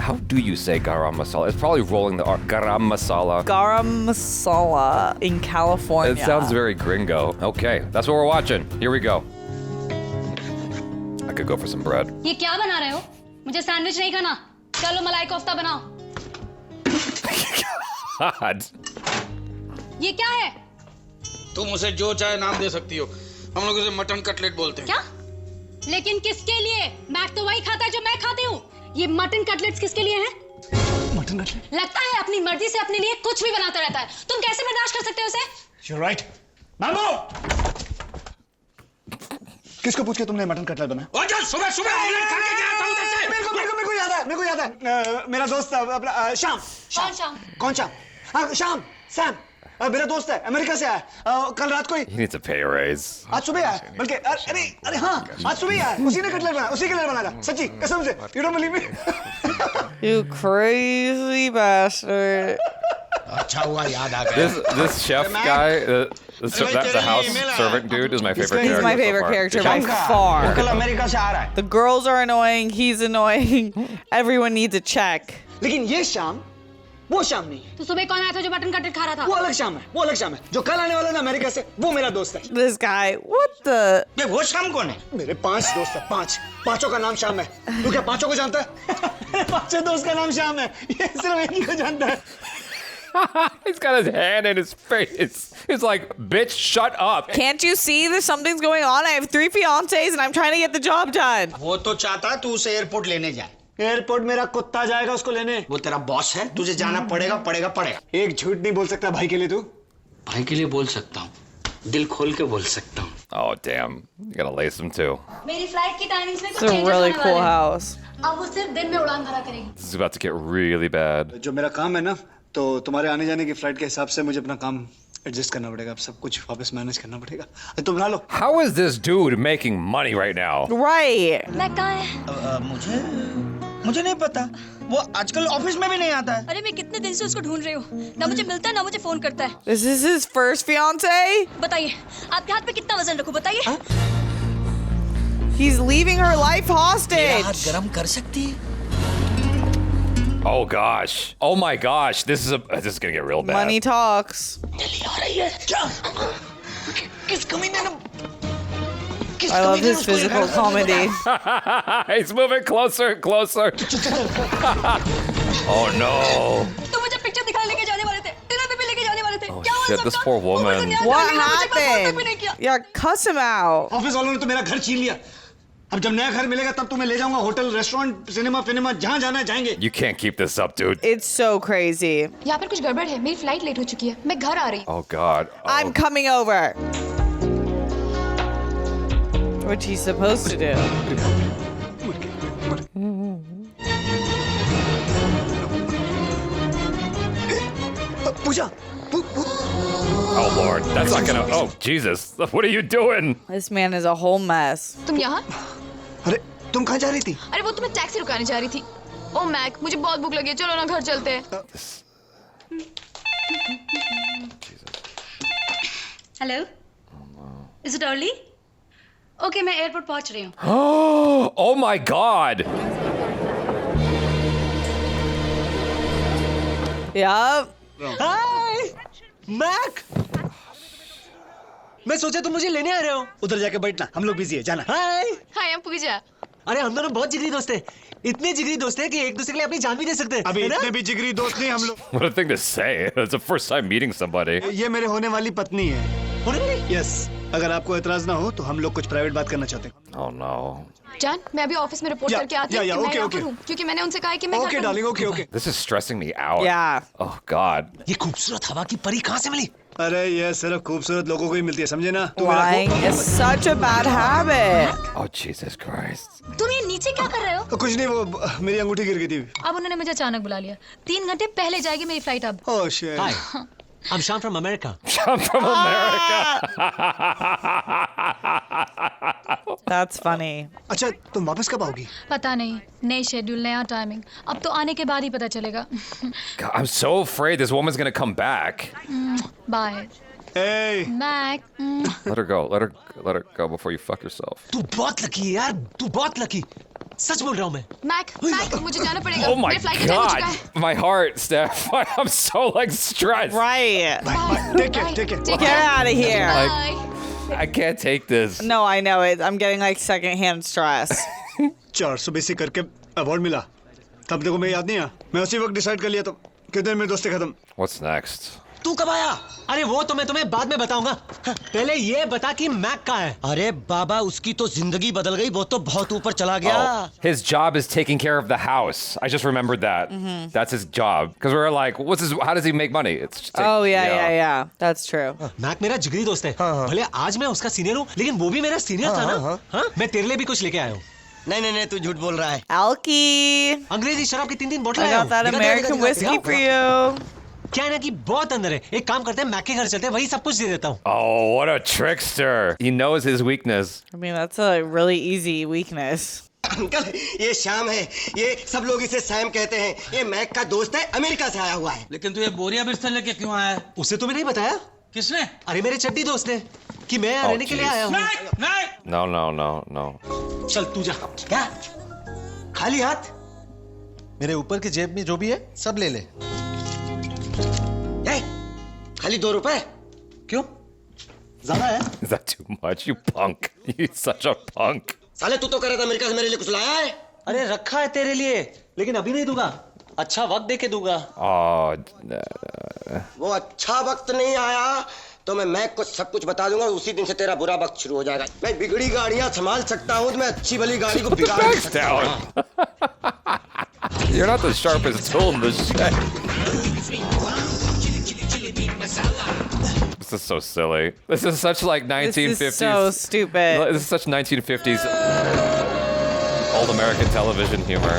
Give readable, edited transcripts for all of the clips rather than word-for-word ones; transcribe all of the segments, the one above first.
How do you say garam masala? It's probably rolling the R. Garam masala. Garam Masala in California. It sounds very gringo. Okay, that's what we're watching. Here we go. I could go for some bread. ये क्या बना रहे हो? मुझे sandwich नहीं खाना. चलो मलाई कोफ्ता बनाओ. God. ये क्या है? तुम उसे जो चाहे नाम दे सकती हो. हम लोग उसे मटन कटलेट बोलते हैं. क्या? लेकिन किसके लिए? मैक तो वही खाता है जो मैं खाती हूँ. ये मटन कटलेट्स किसके लिए हैं? Mutton cutlet? लगता है अपनी मर्जी से अपने लिए कुछ भी बनाता रहता है. तुम कैसे बर्दाश्त कर सकते हो उसे? You're right. मामू! किसको पूछ के तुमने मटन कटलेट बनाया? ओ जो सुबह ऑमलेट खा के गया था उधर से. मेरे को याद है. मेरा दोस्त अपना श्याम. कौन श्याम? हाँ श्याम. सैम. मेरा दोस्त है अमेरिका से आया कल रात को ही. He needs a pay raise. आज सुबह आया बल्कि अरे हाँ आज सुबह आया. उसी ने कटलेट बनाया. उसी के लिए बनाया. सच्ची कसम से. You don't believe me? You crazy bastard. अच्छा हुआ याद आ गया. This chef guy, the house servant dude is my favorite character. He's my favorite character by far. कल अमेरिका से आ रहा है. The girls are annoying. He's annoying. Everyone needs a check. लेकिन ये शाम वो शाम नहीं. तो सुबह कौन आया था जो मटन कटलेट खा रहा था? वो अलग शाम है. जो कल आने वाला है अमेरिका से वो मेरा दोस्त है. This guy, what the? ये वो शाम कौन है? मेरे 5 दोस्त हैं. 5 पांचों का नाम शाम है. तू क्या पांचों को जानता है? मेरे 5 दोस्त का नाम शाम है. ये सिर्फ एक ही को जानता है. He's got his hand in his face. He's like, bitch, shut up. Can't you see there's something's going on? I have 3 fiancés and I'm trying to get the job done. वो तो चाहता है तू उसे एयरपोर्ट लेने जाए. Airport मेरा कुत्ता जाएगा उसको लेने. वो तेरा बॉस है. तुझे जाना पड़ेगा. एक झूठ नहीं बोल सकता भाई के लिए. तू भाई के लिए बोल सकता हूँ. दिल खोल के बोल सकता हूँ. Oh, damn. You gotta lace him too. मेरी फ्लाइट की टाइमिंग्स में It's कुछ a चेंजेस really होने cool वाले हैं. house. अब वो सिर्फ दिन में उड़ान भरा करेगी. This is about to get really bad. जो मेरा काम है ना तो तुम्हारे आने जाने की फ्लाइट के हिसाब से मुझे अपना काम एडजस्ट करना पड़ेगा. अब सब कुछ वापस मैनेज करना पड़ेगा. तुम बना लो. How is this dude making money right now? Right. मैं कहाँ है? मुझे नहीं पता. वो आजकल ऑफिस में भी नहीं आता है. अरे मैं कितने दिन से उसको ढूंढ रही हूँ. ना मुझे मिलता है ना मुझे फोन करता है. This is his first fiancé? बताइए आपके हाथ पे कितना वजन रखूं बताइए. He's leaving her life hostage. हाथ गरम कर सकती है. Oh gosh. Oh my gosh. This is gonna get real bad. Money talks. जल्दी आ रही है. क्या? किस कमीने ने? I love his physical comedy. He's moving closer and closer. Oh no. तुम मुझे पिक्चर दिखाने लेके जाने वाले थे. डिनर पे भी लेके जाने वाले थे. Oh क्या हुआ shit, सबका? this poor woman. What happened? Yeah, cuss him out. Office वालों ने तो मेरा घर छीन लिया. अब जब नया घर मिलेगा तब तुम्हें ले जाऊंगा होटल रेस्टोरेंट सिनेमा जहाँ जाना है जाएंगे. You can't keep this up, dude. It's so crazy. यहाँ पर कुछ गड़बड़ है. मेरी फ्लाइट लेट हो चुकी है. मैं घर आ रही हूँ. Oh god. Oh. I'm coming over. What he's supposed to do. Puja. Oh lord. That's not gonna. Oh Jesus. What are you doing? This man is a whole mess. तुम यहाँ? अरे तुम कहाँ जा रही थी? अरे वो तुम्हें टैक्सी रुकाने जा रही थी. ओ मैक मुझे बहुत भूख लगी है. चलो ना घर चलते हैं. Hello. Is it early? Okay, मैं एयरपोर्ट पहुंच रही हूँ. Oh my god. Yup. Hi Mac. मैं सोचा तुम मुझे लेने आ रहे हो. उधर जाके बैठना. हम लोग बिजी है. जाना. हाय. हाय हम पूजा. अरे हम दोनों बहुत जिगरी दोस्त हैं. इतने जिगरी दोस्त हैं कि एक दूसरे के लिए अपनी जान भी दे सकते हैं. अभी है ना? इतने भी जिगरी दोस्त नहीं हम लोग. What a thing to say. It's the first time meeting somebody. ये मेरे होने वाली पत्नी है. होने वाली? यस. अगर आपको एतराज ना हो तो हम लोग कुछ प्राइवेट बात करना चाहते हैं. Oh no. जान मैं अभी ऑफिस में रिपोर्ट या, करके आती हूँ या, कि मैं ओके, यहाँ ओके. पर हूँ क्योंकि मैंने उनसे कहा है कि मैं okay darling. Okay okay. This is stressing me out. Yeah. Oh god. ये खूबसूरत हवा की परी कहाँ से मिली? अरे ये सिर्फ खूबसूरत लोगों को ही मिलती है. समझे ना. तू मेरा Lying is such a bad habit. Oh Jesus Christ. तुम ये नीचे क्या कर रहे हो? कुछ नहीं. वो मेरी अंगूठी गिर गई थी. अब उन्होंने मुझे अचानक बुला लिया. 3 घंटे पहले जाएगी मेरी फ्लाइट अब. Oh shit. Hi. I'm Sham from America. I'm from America. That's funny. अच्छा तुम वापस कब आओगी? पता नहीं. नई शेड्यूल नया टाइमिंग. अब तो आने के बाद ही पता चलेगा. God, I'm so afraid this woman's gonna come back. Bye. Hey. Mac. Let her go. Let her go before you fuck yourself. तू बहुत लकी है यार. तू बहुत लकी. सच बोल रहा हूँ मैं। मैक मुझे जाना पड़ेगा। Oh my मेरे फ्लाइट का टाइम हो चुका god. है। My heart, Steph. I'm so like stressed. Right. Take care, take care. Get out of here. Bye. I can't take this. No, I know it. I'm getting like secondhand stress. 400 basic करके award मिला तब देखो मैं याद नहीं आया मैं उसी वक्त डिसाइड कर लिया तो कितने में दोस्ती खत्म What's next? तू कब आया? अरे वो तो मैं तुम्हें बाद में बताऊंगा। पहले ये बता कि मैक कहाँ है? अरे बाबा उसकी तो जिंदगी बदल गई वो तो बहुत ऊपर चला गया। Oh, his job is taking care of the house. I just remembered that. That's his job. Because we were like, how does he make money? It's just Oh yeah. That's true. Mac मेरा जिगरी दोस्त है। भले आज मैं उसका senior हूँ लेकिन वो भी मेरा सीनियर था ना। हाँ? मैं तेरे लिए भी कुछ लेके आया हूँ। नहीं तू झूठ बोल रहा है। Alki. अंग्रेजी शराब की 3 बोतल I लाया got that हूँ। American whiskey for you. क्या है ना कि बहुत अंदर है। एक काम करते हैं मैक के घर चलते हैं वही सब कुछ दे देता हूँ। Oh, what a trickster. He knows his weakness. I mean, that's a really easy weakness. Uncle ये श्याम है ये सब लोग इसे सैम कहते हैं ये मैक का दोस्त है अमेरिका से आया हुआ है। लेकिन तू ये बोरिया बिस्तर लेके क्यों आया है? उसे तुम्हें नहीं बताया? किसने? अरे मेरे चड्डी दोस्त ने कि मैं रहने के लिए आया हूँ। नहीं। No. चल तू जा। क्या खाली हाथ? मेरे ऊपर की जेब में जो भी है सब ले ले। ए, खाली 2 रुपए? क्यों? ज्यादा है? Is that too much? You punk. You're such a punk. साले तू तो कह रहा था अमेरिका से मेरे लिए कुछ लाया है। अरे रखा है तेरे लिए लेकिन अभी नहीं दूंगा अच्छा वक्त देके दूंगा। Oh, वो अच्छा वक्त नहीं आया तो मैं मैक को सब कुछ बता दूंगा उसी दिन से तेरा बुरा वक्त शुरू हो जाएगा। मैं बिगड़ी गाड़ियां संभाल सकता हूँ तो मैं अच्छी भली गाड़ी को बिगाड़ नहीं back's सकता। down. You're not the sharpest tool in the shed. This is so silly. This is such like 1950s. This is so stupid. This is such 1950s old American television humor.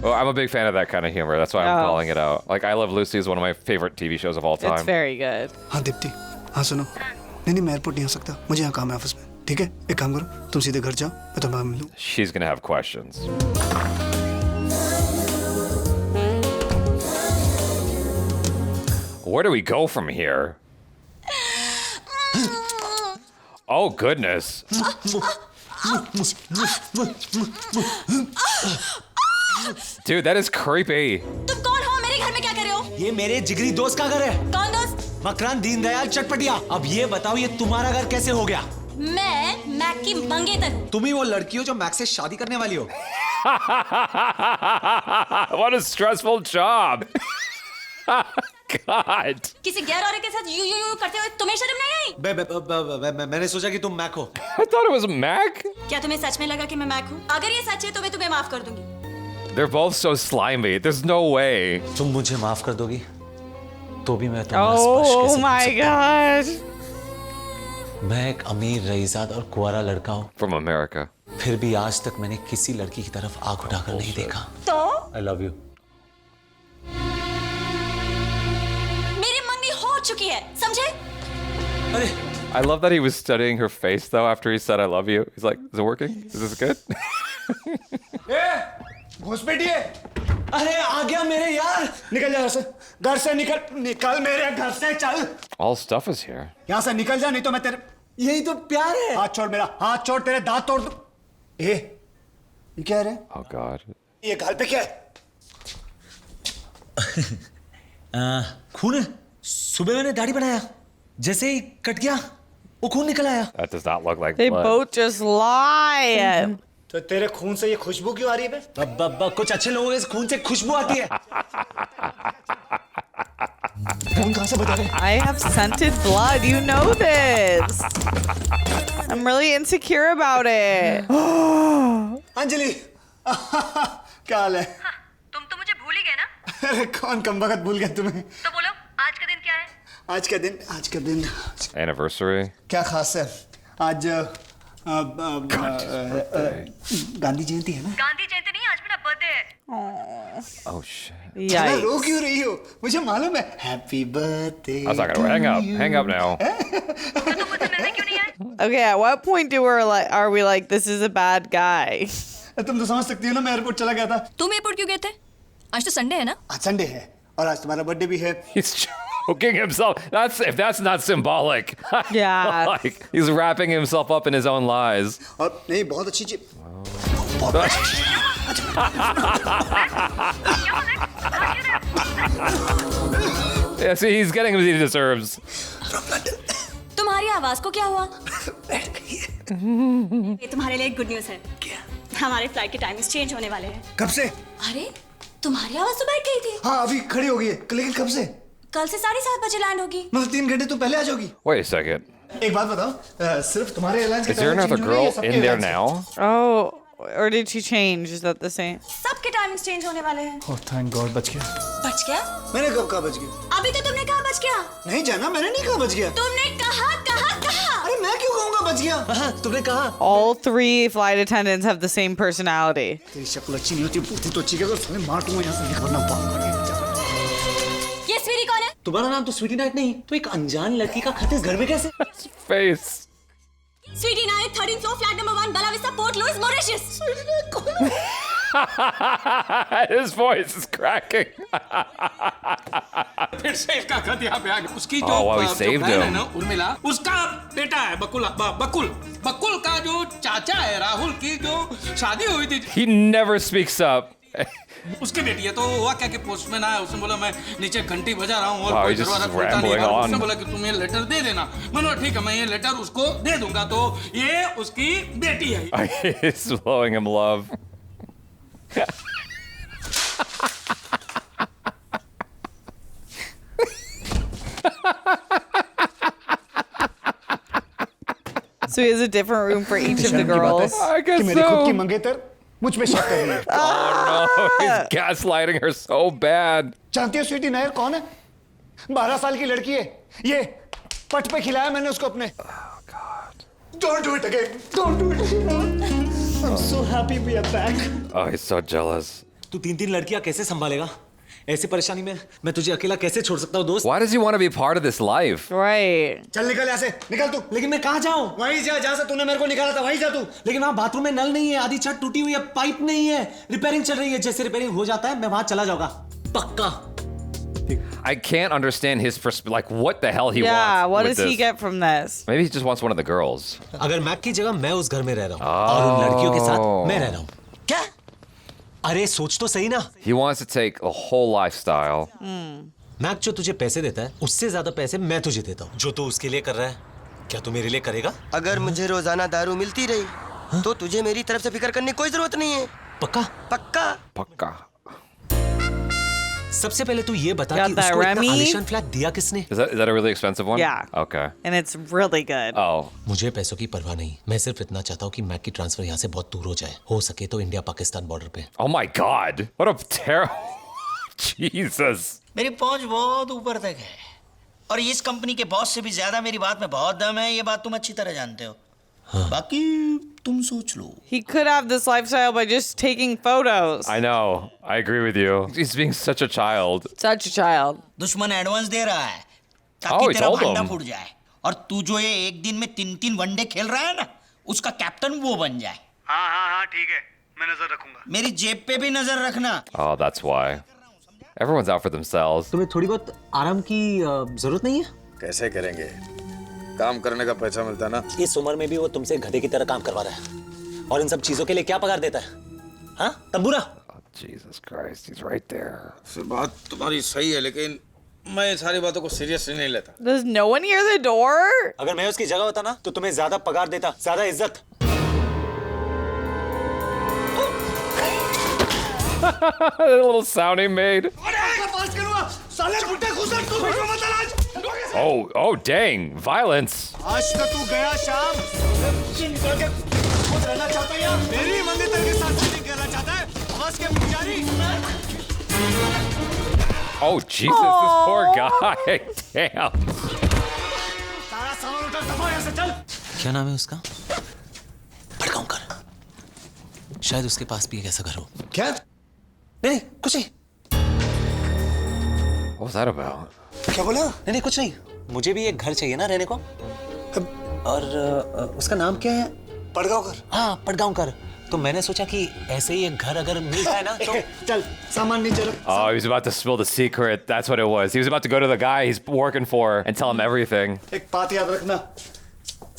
Well, I'm a big fan of that kind of humor. That's why I'm calling it out. Like, I Love Lucy is one of my favorite TV shows of all time. It's very good. हाँ दीप्ति हाँ सुनो नहीं मैं airport नहीं आ सकता मुझे यहाँ काम है ऑफिस में ठीक है एक काम करो तुम सीधे घर जाओ मैं तुम्हें मिलूँ। She's gonna have questions. Where do we go from here? Oh goodness. Dude, that is creepy. तुम कौन हो? मेरे घर में क्या कर रहे हो? ये मेरे जिगरी दोस्त का घर है। कौन दोस्त? मकरान दीनदयाल चटपटिया। अब ये बताओ ये तुम्हारा घर कैसे हो गया? मैं मैक की मंगेतर हूँ। तुम ही वो लड़की हो जो मैक से शादी करने वाली हो। What a stressful job. God. किसी गैर औरत के साथ यू करते हुए तुम्हें शर्म नहीं आई? मैंने सोचा कि तुम मैक हो। I thought it was Mac. क्या तुम्हें सच में लगा कि मैं मैक हूँ? अगर ये सच है तो मैं तुम्हें माफ कर दूंगी। They're both so slimy. There's no way. तुम मुझे माफ कर दोगी तो भी मैं तुम्हारा स्पर्श Oh कैसे my god. मैं एक अमीर रईजाद और कुंवारा लड़का हूँ From America. फिर भी आज तक मैंने किसी लड़की की तरफ आंख उठाकर नहीं देखा। तो आई लव यू। मेरी मंगनी हो चुकी है, समझे? अरे I love that he was studying her face though after he said I love you. He's like, is it working? Is this good? घुसपैठिए अरे आ गया मेरे यार। निकल जा घर से निकल मेरे घर से चल। All stuff is here. यहाँ से निकल जा नहीं तो मैं तेरे यही तो प्यार है। हाथ छोड़ मेरा हाथ छोड़ तेरे दांत तोड़ दूं। ये क्या है रे? Oh God. ये गाल पे क्या है? खून है। सुबह मैंने दाढ़ी बनाया जैसे ही कट गया वो खून निकल आया। That does not look like They blood. both just lie. तो तेरे खून से ये खुशबू क्यों आ रही है? कुछ अच्छे लोगों के खून से खुशबू आती है। खून कहाँ से बता रहे? I have scented blood. You know this. I'm really insecure about it. Anjali क्या हाल है? तुम तो मुझे भूल ही गए ना? अरे कौन कमबख्त भूल गया तुम्हें? तो बोलो आज का दिन क्या है? आज का दिन Anniversary. क्या खास है? आज गांधी जयंती है ना? गांधी जयंती नहीं, आज मेरा बर्थडे है। Oh shit. चला रो Yikes. क्यों रही हो? मुझे मालूम है। Happy birthday. I was not gonna hang up now. तो तुम मुझसे मिलने क्यों नहीं आए? Okay, at what point are we like this is a bad guy? तुम तो समझ सकती हो ना मैं एयरपोर्ट चला गया था। तुम एयरपोर्ट क्यों गए थे? आज तो संडे है ना? आज संडे है और आज तुम्हारा बर्थडे भी है। He's choking himself. If that's not symbolic. Yeah. Like he's wrapping himself up in his own lies. और नहीं बहुत अच्छी चीज। Yeah, see, he's getting what he deserves. तुम्हारी आवाज को क्या हुआ? ये तुम्हारे लिए एक गुड न्यूज है। क्या? हमारे फ्लाइट के टाइमिंग्स चेंज होने वाले हैं। कब से? अरे तुम्हारी आवाज तो बैठ गई थी। हाँ अभी खड़ी हो गई है, लेकिन कब से? कल से 7:30 बजे लैंड होगी। मतलब 3 घंटे तो पहले आ जाओगी। Wait a second. एक बात बताओ, सिर्फ तुम्हारे एयरलाइंस के Is there another girl in there now? Oh, or did she change? Is that the same? सबके टाइमिंग्स चेंज होने वाले हैं। ओह थैंक गॉड, बच गया। बच गया? मैंने कब कहा बच गया? अभी तो तुमने कहा बच गया। नहीं जाना, मैंने नहीं कहा बच गया। तुमने कहा। अरे मैं क्यों कहूँगा बच गया? हाँ तुमने कहा। All 3 flight attendants have the same personality. तेरी शक्ल अच्छी नहीं होती, बुद्धि तो अच्छी है, तो साले मार दूंगा यहाँ से निकलना पाऊंगा। ये स्वीटी कौन है? तुम्हारा नाम तो स्वीटी नाइट नहीं, तो एक अनजान लड़की का खत इस घर में कैसे? Face. Sweety night 13th floor flat number 1 Bella Vista Port Louis Mauritius. His voice is cracking. फिर से इसका खत यहाँ पे आ गया। उसकी जो Oh, wow, he जो saved बहन है him. ना उर्मिला, उसका बेटा है बकुल का जो चाचा है राहुल की जो शादी हुई थी, He never speaks up. उसकी बेटी है। तो हुआ क्या कि पोस्टमैन आया, उसने बोला मैं नीचे घंटी बजा रहा हूँ और Wow, कोई he's just दरवाजा खोलता नहीं rambling है। on. उसने बोला कि तुम ये लेटर दे देना। मैंने बोला ठीक है, मैं ये लेटर उसको दे दूंगा। तो ये उसकी बेटी है। He's blowing him love. So he has a different room for each of the girls. I guess कि मेरी खुद की so. मंगेतर मुझ पे शक कर रही है। Oh no, he's gaslighting her so bad. जानती हो स्वीटी नायर कौन है? 12 साल की लड़की है। ये पट पे खिलाया मैंने उसको अपने। Oh God. Don't do it again. Don't do it again. I'm so happy we are back. Oh, he's so jealous. तू 3 लड़कियां कैसे संभालेगा? ऐसी परेशानी में मैं तुझे अकेला कैसे छोड़ सकता हूँ दोस्त? Why does he want to be part of this life? Right. चल निकल यहाँ से, निकल तू। लेकिन मैं कहाँ जाऊँ? वहीं जा जहाँ से तूने मेरे को निकाला था, वहीं जा तू। लेकिन वहाँ बाथरूम में नल नहीं है, आधी छत टूटी हुई है, पाइप नहीं है, रिपेयरिंग चल रही है। जैसे रिपेयरिंग हो जाता है मैं वहाँ चला जाऊंगा पक्का। I can't understand his like what the hell he Yeah, wants. what with does he this. get from this? Maybe he just wants one of the girls. अगर मैक की जगह मैं उस घर में रह रहा हूँ और उन लड़कियों के साथ मैं रह रहा हूँ। क्या? अरे सोच तो सही ना। He wants to take the whole lifestyle. Mac जो तुझे पैसे देता है उससे ज्यादा पैसे मैं तुझे देता हूँ। जो तू उसके लिए कर रहा है क्या तू मेरे लिए करेगा? अगर मुझे रोजाना दारू मिलती रही तो तुझे मेरी तरफ से फिक्र करने की कोई जरूरत नहीं है। पक्का? पक्का। Paka. सबसे पहले तू ये बता Got कि that, उसको इतना Remy? आलीशान फ्लैट दिया किसने? Is that a really expensive one? Yeah. Okay. And it's really good. Oh. मुझे पैसों की परवाह नहीं, मैं सिर्फ इतना चाहता हूँ कि मैक की ट्रांसफर यहाँ से बहुत दूर हो जाए, हो सके तो इंडिया पाकिस्तान बॉर्डर पे। Oh my God. What a terrible. Jesus. मेरी पहुंच बहुत ऊपर तक है और इस कंपनी के बॉस से भी ज्यादा मेरी बात में बहुत दम है। ये बात तुम अच्छी तरह जानते हो। बाकी तुम सोच लो। He could have this lifestyle by just taking photos. I know. I agree with you. He's being such a child. Such a child. दुश्मन एडवांस दे रहा है Oh, ताकि he तेरा told भांडा him. फूट जाए और तू जो ये एक दिन में 3 वनडे खेल रहा है ना, उसका कैप्टन वो बन जाए। हाँ ठीक है, मैं नजर रखूंगा। मेरी जेब पे भी नजर रखना। Oh, that's why. Everyone's out for themselves. तुम्हें थोड़ी बहुत आराम की जरूरत नहीं है? कैसे करेंगे? काम करने का पैसा मिलता ना। इस उम्र में भी वो तुमसे गधे की तरह काम करवा रहा है और इन सब चीजों के लिए क्या पगार देता है? हाँ तंबूरा? Oh, Jesus Christ, he's right there. बात तुम्हारी सही है लेकिन मैं सारी बातों को सीरियसली नहीं लेता। Does no one hear the door? अगर मैं उसकी जगह होता ना तो तुम्हें ज्यादा पगार देता, ज्यादा इज्जत। The little sound he made. Oh, dang. Violence. आज तक तू गया शाम निकल के खुद रहना चाहता है या मेरी मंगेतर के साथ चीटिंग करना चाहता है? आवाज के पुजारी। Oh, Jesus, this poor guy. Damn. सारा सामान उठा, दफा यहाँ से चल। क्या नाम है उसका? भड़काऊंकर। शायद उसके पास भी एक ऐसा घर हो। क्या? नहीं कुछ नहीं। What was that about? क्या बोला? नहीं कुछ नहीं। मुझे भी एक घर चाहिए ना रहने को। और उसका नाम क्या है? पड़गांवकर। हाँ पड़गांवकर। तो मैंने सोचा कि ऐसे ही एक घर अगर मिल जाए ना तो चल सामान नीचे रख। Oh, he was about to spill the secret. That's what it was. He was about to go to the guy he's working for and tell him everything. एक बात याद रखना,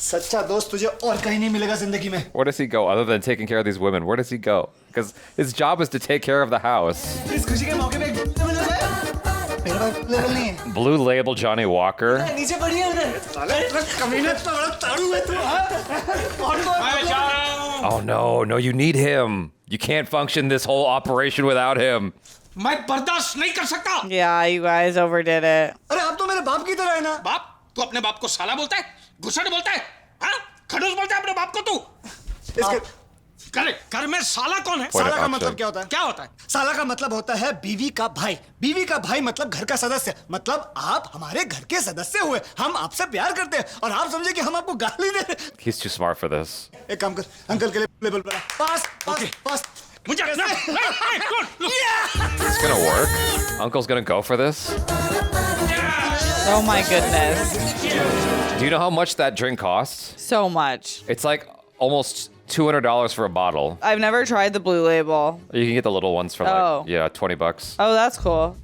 सच्चा दोस्त तुझे और कहीं नहीं मिलेगा जिंदगी में। Where does he go other than taking care of these women? Where does he go? Because his job is to take care of the house. इस खुशी के मौके पे एक लेवल हो जाए। मेरे पास लेवल नहीं है। Blue Label Johnny Walker. नीचे पड़ी है उधर। साले कमीने तो बड़ा ताड़ू है तू हाँ? Oh no, you need him. You can't function this whole operation without him. मैं बर्दाश्त नहीं कर सकता। Yeah, you guys overdid it. अरे आप तो मेरे बाप की तरह है ना। बाप? तू अपने बाप को साला बोलता है? घुसड़ बोलता है? हाँ? खड़ूस बोलता है अपने बाप को तू? कर में साला कौन है? साला का मतलब क्या होता है? क्या होता है? साला का मतलब होता है बीवी का भाई। बीवी का भाई मतलब घर का सदस्य। मतलब आप हमारे घर के सदस्य हुए। हम आपसे प्यार करते हैं और आप समझे कि हम आपको गाली दे रहे हैं। He's too smart for this. एक काम कर, अंकल के लिए लेवल बना। पास, पास, पास। मुझे It's gonna work. Uncle's gonna go for this. Oh my goodness. Do you know how much that drink costs? So much. It's like almost $200 for a bottle. I've never tried the Blue Label. You can get the little ones for like, Oh. yeah, $20. Oh, that's cool.